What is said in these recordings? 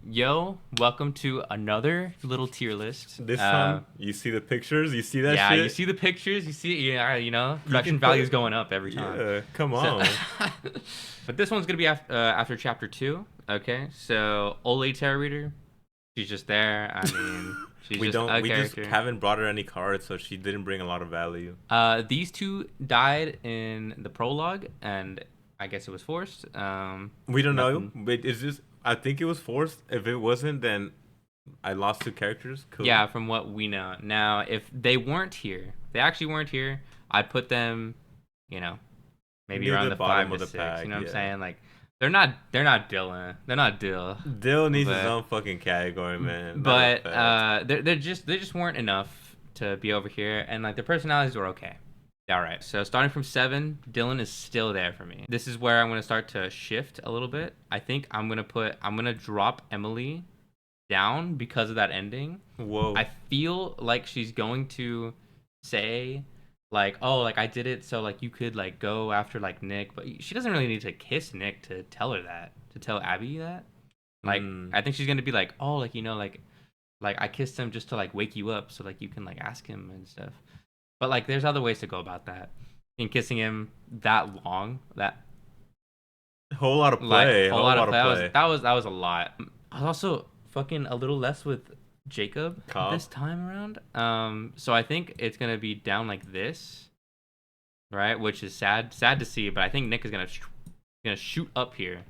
Yo, welcome to another little tier list. This time, you see the pictures, you see that yeah, shit. you see the pictures, production can value is put- going up every time. Yeah, come So- on. but this one's gonna be after chapter 2. Okay, so Ole Tarot Reader, she's just there. I mean, she's we just don't. a We just character. haven't brought her any cards, so she didn't bring a lot of value. These two died in the prologue, and I guess it was forced. We don't nothing- know. But it's just. I think it was forced. If it wasn't, then I lost 2 characters. Cool. Yeah, from what we know. Now, if they weren't here, they actually weren't here, I'd put them, maybe Near around the the bottom 5 of to the 6. pack, You know what I'm yeah. saying? Like, they're not Dylan. They're not Dill. Dill needs his But- own fucking category, man. But Matter of fact. they just weren't enough to be over here, and like their personalities were okay. All right, so starting from 7, Dylan is still there for me. This is where I'm gonna start to shift a little bit. I think I'm gonna drop Emily down because of that ending. Whoa. I feel like she's going to say like, oh, like I did it so like you could like go after like Nick, but she doesn't really need to kiss Nick to tell her that, to tell Abby that. Like I think she's gonna be like, oh, like like I kissed him just to like wake you up so like you can like ask him and stuff. But like there's other ways to go about that. In kissing him that long, that Whole lot of like play. whole Whole lot lot of of play. play. That was a lot. I was also fucking a little less with Jacob Cobb. this time around. So I think it's gonna be down like this, right? Which is sad to see. But I think Nick is gonna shoot up here.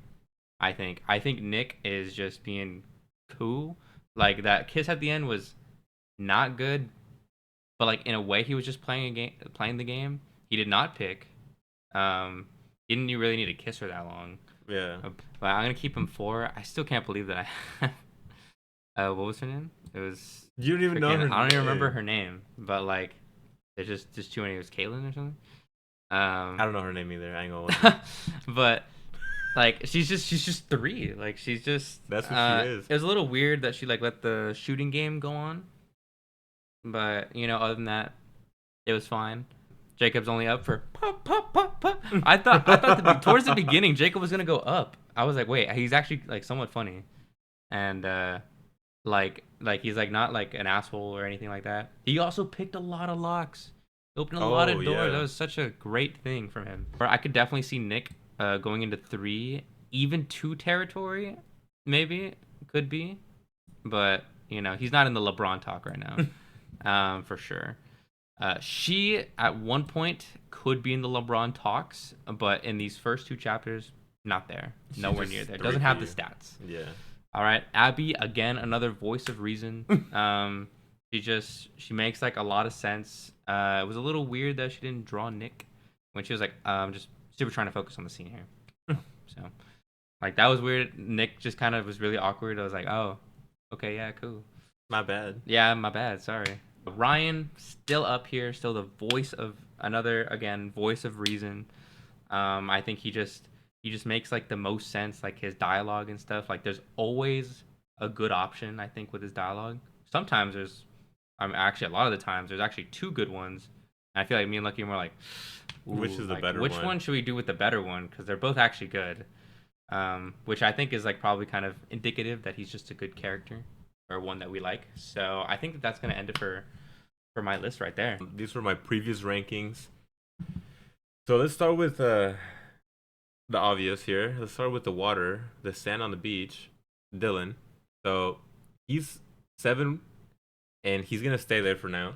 I think Nick is just being cool. Like that kiss at the end was not good, but like in a way he was just playing the game. He did not pick. Didn't you really need to kiss her that long? Yeah. But I'm gonna keep him 4. I still can't believe that what was her name? It was You don't even know her I don't even remember name. her name, but like there's just too many. It was Caitlin or something. I don't know her name either. I ain't gonna. But like she's just 3. Like she's just That's what she is. It was a little weird that she like let the shooting game go on, but other than that, it was fine. Jacob's only up for pop pop pop pop. I thought towards the beginning Jacob was gonna go up. I was like, wait, he's actually like somewhat funny, and like he's like not like an asshole or anything like that. He also picked a lot of locks, opened a lot of doors. Yeah. That was such a great thing from him. Or I could definitely see Nick going into 3, even 2 territory, maybe could be, but he's not in the LeBron talk right now, for sure. She at one point could be in the LeBron talks, but in these first 2 chapters, not there, nowhere just near there. 3 Doesn't for have the you. stats. Yeah. All right, Abby again, another voice of reason. She makes like a lot of sense. It was a little weird that she didn't draw Nick when she was like, just super trying to focus on the scene here. So, like that was weird. Nick just kind of was really awkward. I was like, oh, okay, yeah, cool. My bad. Yeah, my bad. Sorry. Ryan still up here, still the voice of voice of reason. I think he just makes like the most sense, like his dialogue and stuff. Like there's always a good option, I think, with his dialogue. Sometimes actually a lot of the times there's actually 2 good ones. And I feel like me and Lucky were like, Which is the like, better which one? one should we do with the better one? Because they're both actually good. Which I think is like probably kind of indicative that he's just a good character or one that we like. So I think that's gonna end it for my list right there. These were my previous rankings. So let's start with the obvious here. Let's start with the water, the sand on the beach. Dylan. So he's 7, and he's gonna stay there for now.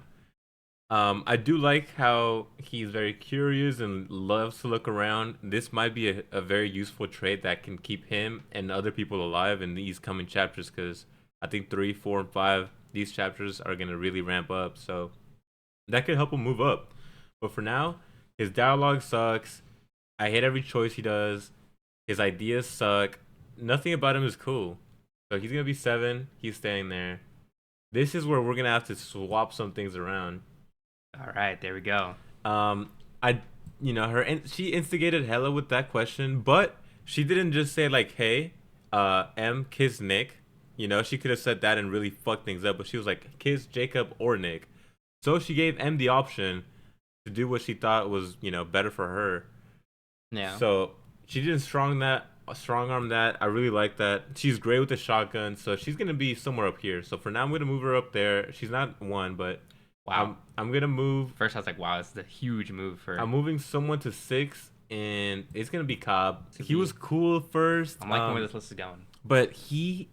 I do like how he's very curious and loves to look around. This might be a very useful trait that can keep him and other people alive in these coming chapters, because I think 3, 4, and 5, these chapters are going to really ramp up. So that could help him move up. But for now, his dialogue sucks. I hate every choice he does. His ideas suck. Nothing about him is cool. So he's going to be 7. He's staying there. This is where we're going to have to swap some things around. All right, there we go. She instigated hella with that question, but she didn't just say like, hey, M, kiss Nick. She could have said that and really fucked things up, but she was like, kiss Jacob or Nick. So she gave M the option to do what she thought was, better for her. Yeah. So she didn't strong that strong arm that. I really like that. She's great with the shotgun, so she's gonna be somewhere up here. So for now, I'm gonna move her up there. She's not one, but Wow. I'm gonna move. First, I was like, wow, this is a huge move for I'm moving someone to 6, and it's gonna be Cobb. to He be. was cool first, I'm liking where this list is going. but he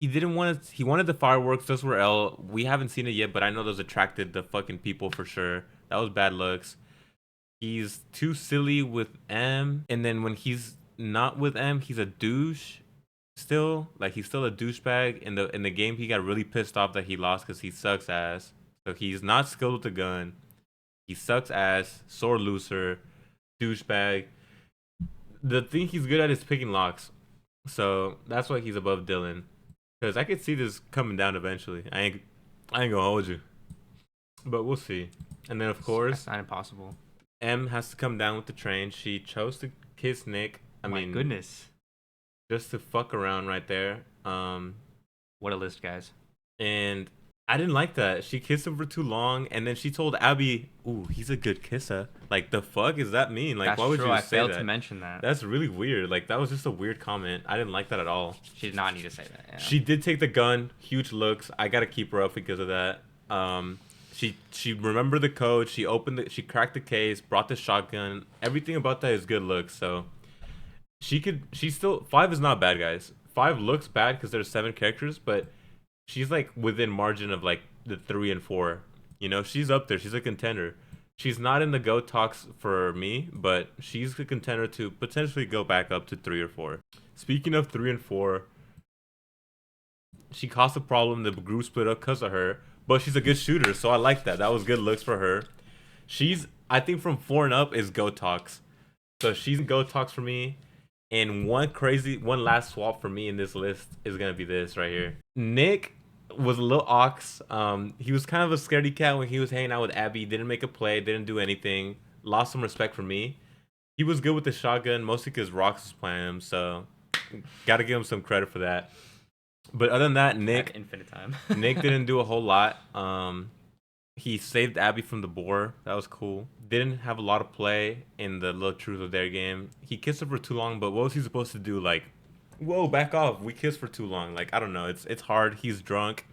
didn't want to. He wanted the fireworks. Those were L. We haven't seen it yet, but I know those attracted the fucking people for sure. That was bad looks. He's too silly with M, and then when he's not with M, he's a douche. Still, like he's still a douchebag. In the game, he got really pissed off that he lost because he sucks ass. So he's not skilled with the gun. He sucks ass. Sore loser, douchebag. The thing he's good at is picking locks. So that's why he's above Dylan. Because I could see this coming down eventually. I ain't gonna hold you, but we'll see. And then of course, That's not impossible. M has to come down with the train. She chose to kiss Nick. I My mean, goodness, just to fuck around right there. what a list, guys. And I didn't like that. She kissed him for too long, and then she told Abby, "Ooh, he's a good kisser." Like, the fuck does that mean? Like, That's why would true. you I say failed that? to mention that. That's really weird. Like, that was just a weird comment. I didn't like that at all. She did not need to say that. Yeah. She did take the gun. Huge looks. I gotta keep her up because of that. She remembered the code. She cracked the case. Brought the shotgun. Everything about that is good looks. So she's still 5 is not bad, guys. 5 looks bad because there's 7 characters, but she's like within margin of like the 3 and 4. You know, she's up there. She's a contender. She's not in the GOAT talks for me, but she's a contender to potentially go back up to 3 or 4. Speaking of 3 and 4, she caused a problem. The group split up because of her, but she's a good shooter, so I like that. That was good looks for her. I think from 4 and up is GOAT talks. So she's GOAT talks for me. And one last swap for me in this list is gonna be this right here. Nick was a little ox. He was kind of a scaredy cat when he was hanging out with Abby. Didn't make a play. Didn't do anything. Lost some respect for me. He was good with the shotgun, mostly because Rox was playing him. So, gotta give him some credit for that. But other than that, At infinite time. Nick didn't do a whole lot. He saved Abby from the boar. That was cool. Didn't have a lot of play in the little truth of their game. He kissed her for too long, but what was he supposed to do? Like, whoa, back off. We kissed for too long. Like, I don't know. It's hard. He's drunk.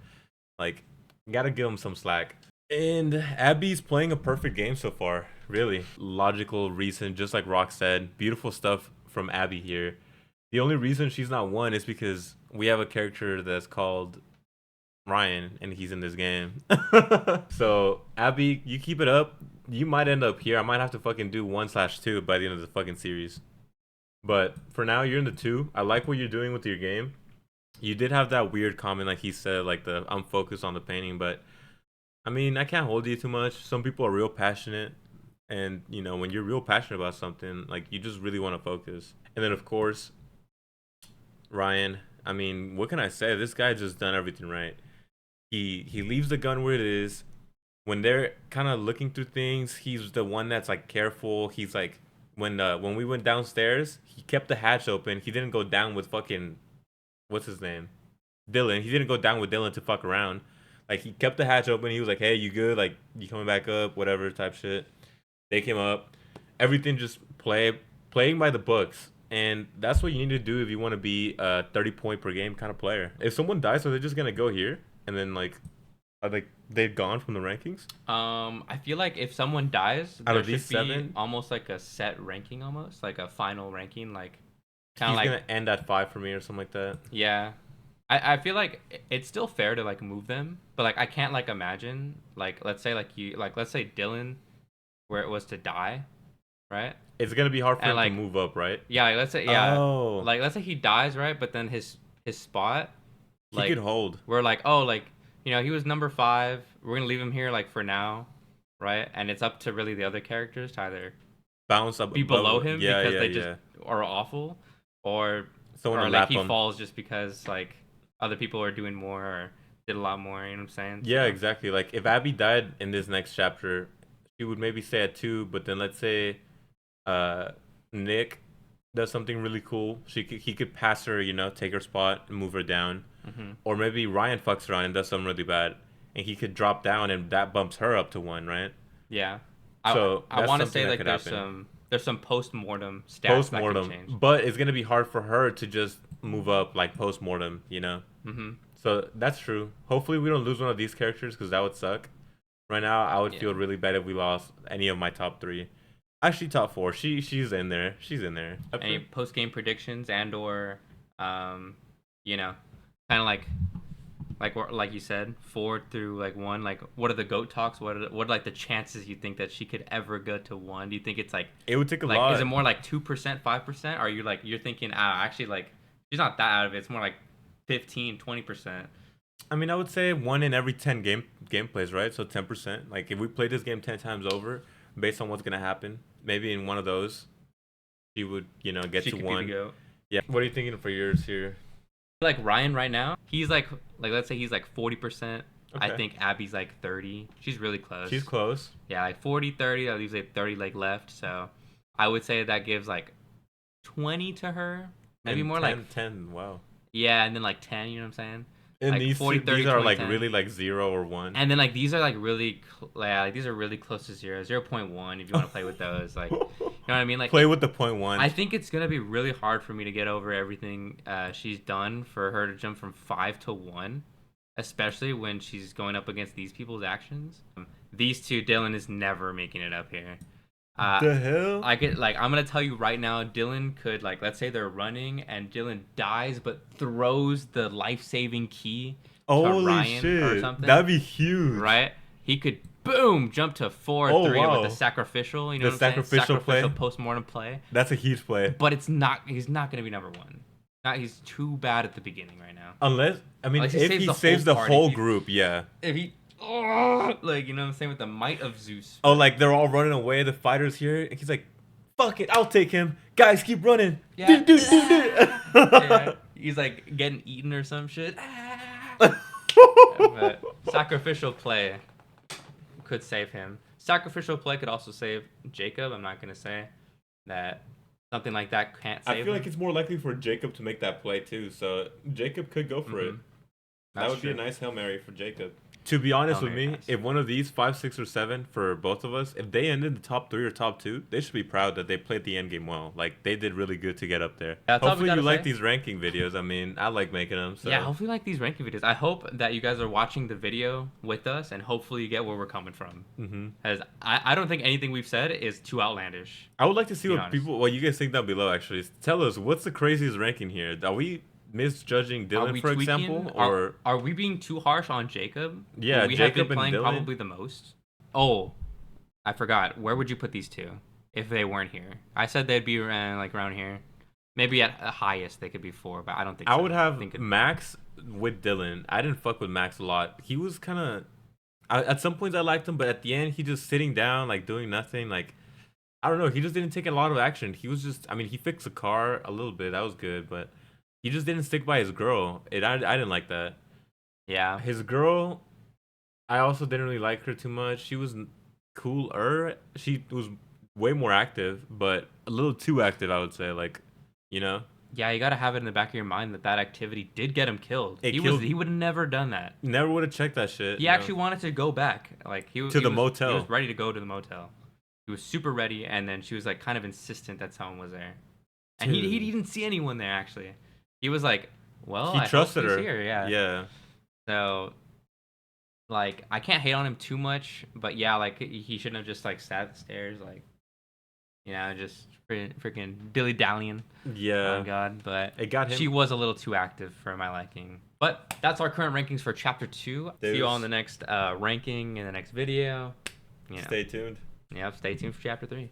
Like, gotta give him some slack. And Abby's playing a perfect game so far. Really. Logical reason, just like Rock said. Beautiful stuff from Abby here. The only reason she's not one is because we have a character that's called Ryan, and he's in this game. So, Abby, you keep it up. You might end up here. I might have to fucking do 1/2 by the end of the fucking series. But for now, you're in the 2. I like what you're doing with your game. You did have that weird comment, like he said, like I'm focused on the painting, but I mean, I can't hold you too much. Some people are real passionate, and you know, when you're real passionate about something, like you just really want to focus. And then, of course, Ryan. I mean, what can I say? This guy just done everything right. He leaves the gun where it is. When they're kind of looking through things, he's the one that's like careful. He's like when we went downstairs, he kept the hatch open. He didn't go down with fucking what's his name? Dylan. He didn't go down with Dylan to fuck around. Like he kept the hatch open. He was like, "Hey, you good? Like you coming back up? Whatever type shit." They came up. Everything just playing by the books. And that's what you need to do if you want to be a 30-point per game kind of player. If someone dies, are they just gonna go here and then like are they've gone from the rankings? I feel like if someone dies, Out there of these should be 7? almost like a set ranking, almost like a final ranking, like He's kind of like gonna end at 5 for me or something like that. yeah. I feel like it's still fair to like move them, but like I can't like imagine like let's say let's say Dylan, where it was to die, right? It's gonna be hard for And him like to move up, right? yeah, like let's say yeah, Oh, like let's say he dies, right? But then his spot, he like could hold. we're like oh like you know he was number 5. We're gonna leave him here like for now, right? And it's up to really the other characters to either Bounce up be above. below him Yeah, because yeah, they yeah. just are awful, or Someone or to like lap he him. falls just because like other people are doing more or did a lot more. You know what I'm saying? Yeah, So, exactly. Like if Abby died in this next chapter, she would maybe stay at 2. But then let's say, Nick does something really cool. He could pass her, you know, take her spot and move her down. Or maybe Ryan fucks around and does something really bad, and he could drop down, and that bumps her up to 1, right? yeah. So I that's want to something say that like could there's happen. some there's some post-mortem stats post that could mortem, change. but it's gonna be hard for her to just move up like post mortem, you know. Mm-hmm. So that's true. Hopefully, we don't lose one of these characters because that would suck. Right now, I would Yeah. feel really bad if we lost any of my top three. Actually, top four. She's in there. She's in there. Any post-game predictions and or, you know, kind of like you said, 4 through like 1. Like, what are the GOAT talks? What are like the chances you think that she could ever go to 1? Do you think it's like It would take a like lot. is it more like 2%, 5%? Or are you like you're thinking actually like she's not that out of it. It's more like 15, 20%. I mean, I would say 1 in every 10 gameplays, right? So 10%. Like if we play this game 10 times over, based on what's gonna happen, maybe in one of those, she would, get She to could be the one. GOAT. Yeah. What are you thinking for yours here? Like Ryan right now, he's like let's say he's like 40%. I Okay. think Abby's like 30. She's really close. She's close. Yeah, like 40, 30. That leaves like 30 like left. So I would say that gives like 20 to her. Maybe And more 10, like 10. Wow. yeah, and then like 10, you know what I'm saying? And Like these 40, 30, these are 20, like 10. really like 0 or 1. And then like these are like really yeah, like these are really close to 0.1 if you want to play with those. Like you know what I mean? Like Play with the .1. I think it's gonna be really hard for me to get over everything she's done for her to jump from 5 to 1, especially when she's going up against these people's actions. These two, Dylan is never making it up here. The hell? I'm gonna tell you right now, Dylan could like let's say they're running and Dylan dies but throws the life-saving key to Holy Ryan or shit. something. That'd be huge. Right? He could boom jump to 4 Oh, 3 wow. with the sacrificial, you know The what I'm saying? sacrificial play? Post-mortem play. That's a huge play. But he's not gonna be number 1. He's too bad at the beginning right now. Unless, I mean, Unless he if saves he the saves whole the party. whole group, yeah. If he like you know what I'm saying, with the might of Zeus. Oh, like they're all running away. The fighters here. And he's like, "Fuck it, I'll take him. Guys, keep running." Yeah. Do. Yeah. He's like getting eaten or some shit. But sacrificial play could save him. Sacrificial play could also save Jacob. I'm not gonna say that something like that can't save I feel him. like it's more likely for Jacob to make that play too. So Jacob could go for it. That That's would be a true. nice Hail Mary for Jacob. To be honest Hail with Mary me, pass. if one of these 5, 6, or 7 for both of us, if they ended the top 3 or top 2, they should be proud that they played the end game well. Like they did really good to get up there. That's all we Hopefully you gotta like say. these ranking videos. I mean, I like making them. So Yeah, hopefully you like these ranking videos. I hope that you guys are watching the video with us, and hopefully you get where we're coming from. Because I don't think anything we've said is too outlandish. I would like to see Be what honest. what you guys think down below. Actually, tell us what's the craziest ranking here. Are we misjudging Are Dylan, we for tweaking? example, or Are we being too harsh on Jacob? Yeah, Who we have Jacob been and playing Dylan. probably the most. Oh, I forgot. Where would you put these two if they weren't here? I said they'd be around here. Maybe at the highest they could be 4, but I don't think I so. would have think Max with Dylan. I didn't fuck with Max a lot. He was kind of at some points I liked him, but at the end he just sitting down like doing nothing. Like I don't know. He just didn't take a lot of action. He was just. I mean, he fixed the car a little bit. That was good, but he just didn't stick by his girl. I didn't like that. Yeah. His girl, I also didn't really like her too much. She was cooler. She was way more active, but a little too active, I would say. Like, you know, Yeah, you gotta have it in the back of your mind that activity did get him killed. It He killed- would have never done that. never would have checked that shit. He actually wanted to go back. Like he To he the was- motel. He was ready to go to the motel. He was super ready, and then she was like kind of insistent that someone was there, and he Dude. didn't see anyone there actually. He was like, "Well, He I hope trusted he's her. here." Yeah. Yeah. So, like, I can't hate on him too much, but yeah, like he shouldn't have just like sat at the stairs, like, you know, just freaking dilly dallying. Yeah. Oh God, but It got him. she was a little too active for my liking. But that's our current rankings for chapter 2. See you all in the next ranking in the next video. You know. Stay tuned. Yep, stay tuned for chapter 3.